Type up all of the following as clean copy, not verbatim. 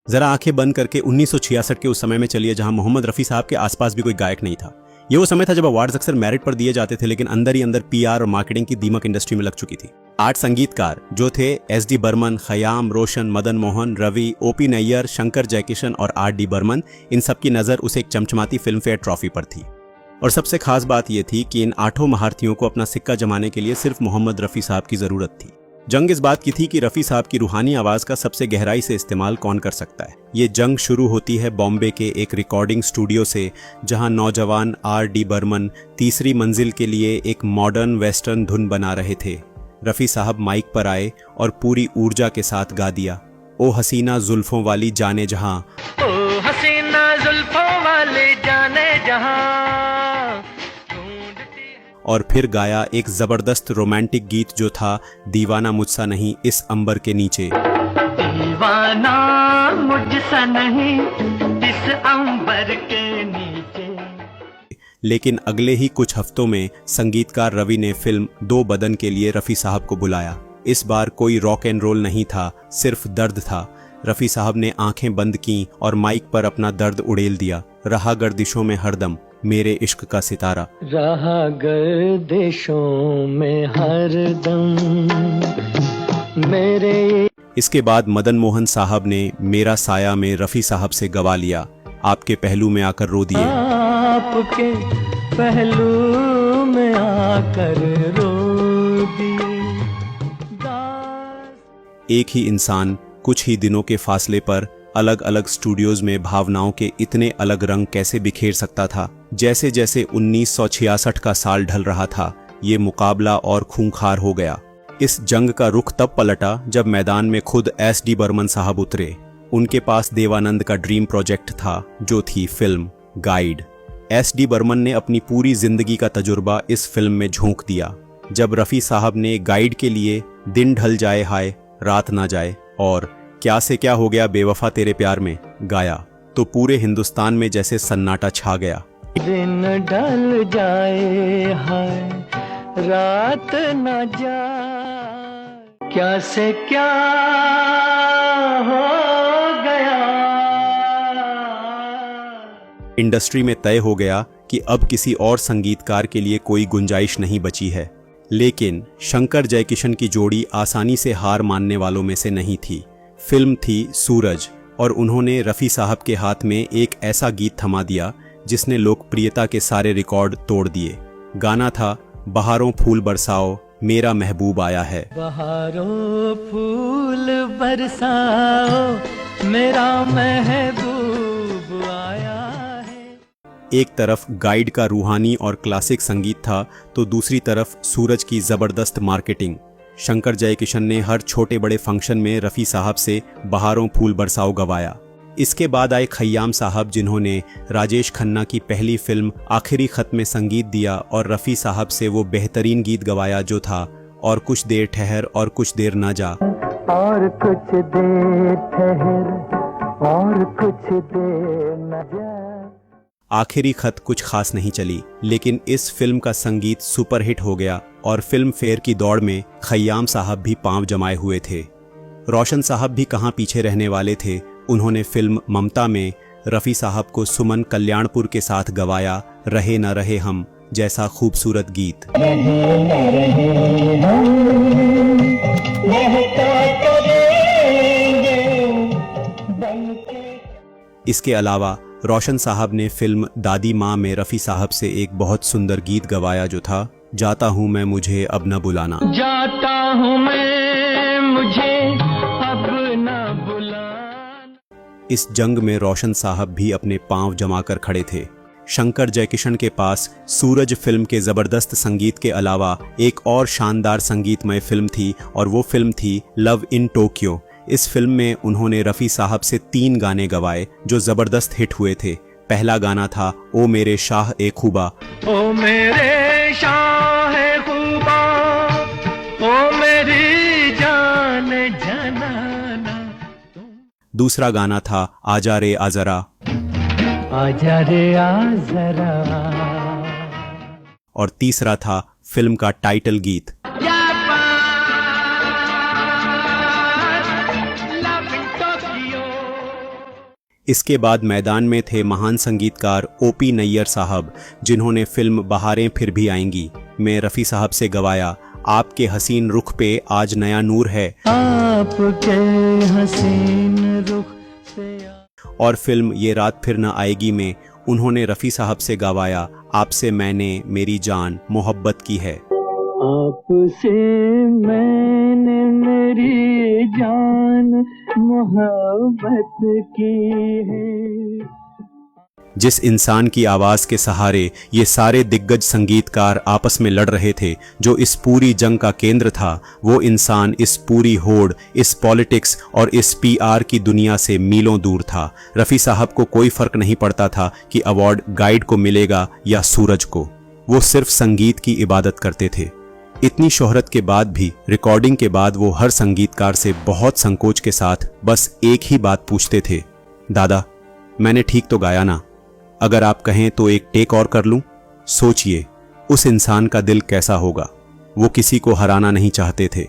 जरा आंखें बंद करके 1966 के उस समय में चलिए जहां मोहम्मद रफी साहब के आसपास भी कोई गायक नहीं था। ये वो समय था जब अवार्ड्स अक्सर मेरिट पर दिए जाते थे, लेकिन अंदर ही अंदर पीआर और मार्केटिंग की दीमक इंडस्ट्री में लग चुकी थी। 8 संगीतकार जो थे एस.डी. बर्मन, खयाम, रोशन, मदन मोहन, रवि, ओ.पी. नैयर, शंकर जयकिशन और आर.डी. बर्मन, इन सब की नजर उसे एक चमचमाती फिल्म फेयर ट्रॉफी पर थी। और सबसे खास बात यह थी कि इन 8 महारथियों को अपना सिक्का जमाने के लिए सिर्फ मोहम्मद रफी साहब की जरूरत थी। जंग इस बात की थी कि रफी साहब की रूहानी आवाज का सबसे गहराई से इस्तेमाल कौन कर सकता है। ये जंग शुरू होती है बॉम्बे के एक रिकॉर्डिंग स्टूडियो से, जहां नौजवान आर.डी. बर्मन तीसरी मंजिल के लिए एक मॉडर्न वेस्टर्न धुन बना रहे थे। रफी साहब माइक पर आए और पूरी ऊर्जा के साथ गा दिया, ओ हसीना जुल्फों वाली जाने जहां, ओ हसीना जुल्फों वाले जाने जहां। और फिर गाया एक जबरदस्त रोमांटिक गीत जो था दीवाना मुझसा नहीं इस अंबर के नीचे। दीवाना मुझसा नहीं इस अंबर के नीचे। लेकिन अगले ही कुछ हफ्तों में संगीतकार रवि ने फिल्म दो बदन के लिए रफी साहब को बुलाया। इस बार कोई रॉक एंड रोल नहीं था, सिर्फ दर्द था। रफी साहब ने आंखें बंद की और माइक पर अपना दर्द उड़ेल दिया, रहा गर्दिशों में हरदम मेरे इश्क का सितारा, रहा गर्दिशों में हरदम मेरे। इसके बाद मदन मोहन साहब ने मेरा साया में रफी साहब से गवा लिया, आपके पहलू में आकर रो दिए, आपके पहलू में आकर रो दिए। एक ही इंसान कुछ ही दिनों के फासले पर अलग अलग स्टूडियोज में भावनाओं के इतने अलग रंग कैसे बिखेर सकता था। जैसे जैसे 1966 का साल ढल रहा था, ये मुकाबला और खूंखार हो गया। इस जंग का रुख तब पलटा जब मैदान में खुद एस.डी. बर्मन साहब उतरे। उनके पास देवानंद का ड्रीम प्रोजेक्ट था, जो थी फिल्म गाइड। एस.डी. बर्मन ने अपनी पूरी जिंदगी का तजुर्बा इस फिल्म में झोंक दिया। जब रफी साहब ने गाइड के लिए दिन ढल जाए हाय रात ना जाए और क्या से क्या हो गया बेवफा तेरे प्यार में गाया, तो पूरे हिंदुस्तान में जैसे सन्नाटा छा गया। दिन ढल जाए हाय रात न जाए, क्या से क्या हो गया। इंडस्ट्री में तय हो गया कि अब किसी और संगीतकार के लिए कोई गुंजाइश नहीं बची है। लेकिन शंकर जयकिशन की जोड़ी आसानी से हार मानने वालों में से नहीं थी। फिल्म थी सूरज, और उन्होंने रफी साहब के हाथ में एक ऐसा गीत थमा दिया जिसने लोकप्रियता के सारे रिकॉर्ड तोड़ दिए। गाना था बहारों फूल बरसाओ मेरा महबूब आया है। बहारों फूल बरसाओ मेरा महबूब आया है। एक तरफ गाइड का रूहानी और क्लासिक संगीत था, तो दूसरी तरफ सूरज की जबरदस्त मार्केटिंग। शंकर जयकिशन ने हर छोटे बड़े फंक्शन में रफी साहब से बहारों फूल बरसाओ गवाया। इसके बाद आए खयाम साहब, जिन्होंने राजेश खन्ना की पहली फिल्म आखिरी खत में संगीत दिया और रफी साहब से वो बेहतरीन गीत गवाया जो था और कुछ देर ठहर और कुछ देर ना जा। और कुछ देर ठहर और कुछ देर न जा। आखिरी खत कुछ खास नहीं चली, लेकिन इस फिल्म का संगीत सुपरहिट हो गया और फिल्म फेयर की दौड़ में खयाम साहब भी पांव जमाए हुए थे। रोशन साहब भी कहां पीछे रहने वाले थे। उन्होंने फिल्म ममता में रफी साहब को सुमन कल्याणपुर के साथ गवाया रहे न रहे हम जैसा खूबसूरत गीत। इसके अलावा रोशन साहब ने फिल्म दादी माँ में रफी साहब से एक बहुत सुंदर गीत गवाया जो था जाता हूँ मैं मुझे अब न बुलाना। जाता हूँ मैं मुझे अब न बुलाना। इस जंग में रोशन साहब भी अपने पांव जमाकर खड़े थे। शंकर जयकिशन के पास सूरज फिल्म के जबरदस्त संगीत के अलावा एक और शानदार संगीतमय फिल्म थी, और वो फिल्म थी लव इन टोक्यो। इस फिल्म में उन्होंने रफी साहब से 3 गाने गवाए जो जबरदस्त हिट हुए थे। पहला गाना था ओ मेरे शाह ए खूबा, ओ मेरे शाह ए खूबा, ओ मेरी जान जनाना। दूसरा गाना था आजा रे आजरा, आजा रे आजरा। और तीसरा था फिल्म का टाइटल गीत इसके बाद मैदान में थे महान संगीतकार ओपी नैयर साहब, जिन्होंने फिल्म बहारें फिर भी आएंगी में रफ़ी साहब से गवाया आपके हसीन रुख पे आज नया नूर है, आपके हसीन रुख पे। और फिल्म ये रात फिर न आएगी में उन्होंने रफ़ी साहब से गवाया आपसे मैंने मेरी जान मोहब्बत की है। आपसे मैंने मेरी जान मोहब्बत की है। जिस इंसान की आवाज़ के सहारे ये सारे दिग्गज संगीतकार आपस में लड़ रहे थे, जो इस पूरी जंग का केंद्र था, वो इंसान इस पूरी होड़, इस पॉलिटिक्स और इस पीआर की दुनिया से मीलों दूर था। रफ़ी साहब को कोई फ़र्क नहीं पड़ता था कि अवार्ड गाइड को मिलेगा या सूरज को, वो सिर्फ संगीत की इबादत करते थे। इतनी शोहरत के बाद भी रिकॉर्डिंग के बाद वो हर संगीतकार से बहुत संकोच के साथ बस एक ही बात पूछते थे, दादा मैंने ठीक तो गाया ना? अगर आप कहें तो एक टेक और कर लूं? सोचिए उस इंसान का दिल कैसा होगा। वो किसी को हराना नहीं चाहते थे।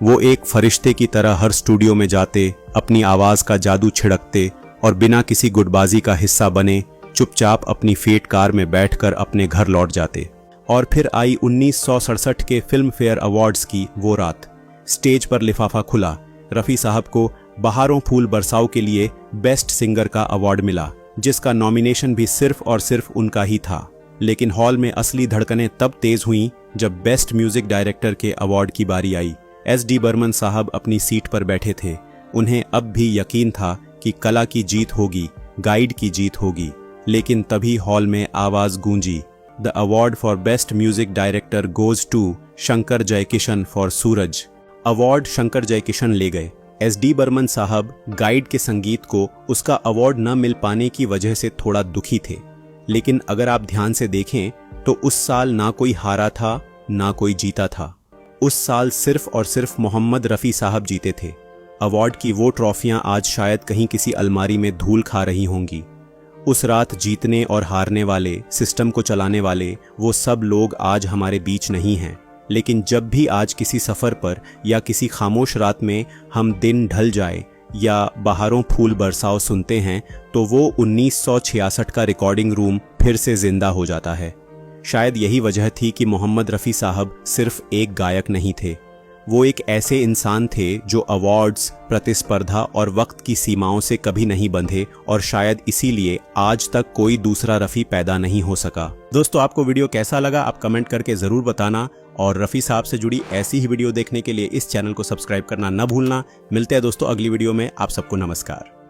वो एक फरिश्ते की तरह हर स्टूडियो में जाते, अपनी आवाज़ का जादू छिड़कते और बिना किसी गुटबाजी का हिस्सा बने चुपचाप अपनी फेट कार में बैठकर अपने घर लौट जाते। और फिर आई 1967 के फिल्म फेयर अवार्ड्स की वो रात। स्टेज पर लिफाफा खुला, रफ़ी साहब को बहारों फूल बरसाओ के लिए बेस्ट सिंगर का अवार्ड मिला, जिसका नॉमिनेशन भी सिर्फ और सिर्फ उनका ही था। लेकिन हॉल में असली धड़कनें तब तेज हुईं जब बेस्ट म्यूजिक डायरेक्टर के अवार्ड की बारी आई। SD बर्मन साहब अपनी सीट पर बैठे थे। उन्हें अब भी यकीन था कि कला की जीत होगी, गाइड की जीत होगी। लेकिन तभी हॉल में आवाज गूंजी, the award for best music director goes to Shankar Jaikishan for Suraj. Award Shankar Jaikishan ले गए। SD बर्मन साहब गाइड के संगीत को उसका अवार्ड न मिल पाने की वजह से थोड़ा दुखी थे। लेकिन अगर आप ध्यान से देखें तो उस साल ना कोई हारा था ना कोई जीता था। उस साल सिर्फ और सिर्फ मोहम्मद रफ़ी साहब जीते थे। अवार्ड की वो ट्रॉफियां आज शायद कहीं किसी अलमारी में धूल खा रही होंगी। उस रात जीतने और हारने वाले, सिस्टम को चलाने वाले, वो सब लोग आज हमारे बीच नहीं हैं। लेकिन जब भी आज किसी सफ़र पर या किसी खामोश रात में हम दिन ढल जाए या बहारों फूल बरसाओ सुनते हैं तो वो 1966 का रिकॉर्डिंग रूम फिर से जिंदा हो जाता है। शायद यही वजह थी कि मोहम्मद रफ़ी साहब सिर्फ एक गायक नहीं थे, वो एक ऐसे इंसान थे जो अवार्ड्स, प्रतिस्पर्धा और वक्त की सीमाओं से कभी नहीं बंधे, और शायद इसीलिए आज तक कोई दूसरा रफ़ी पैदा नहीं हो सका। दोस्तों, आपको वीडियो कैसा लगा आप कमेंट करके ज़रूर बताना, और रफ़ी साहब से जुड़ी ऐसी ही वीडियो देखने के लिए इस चैनल को सब्सक्राइब करना न भूलना। मिलते हैं दोस्तों अगली वीडियो में। आप सबको नमस्कार।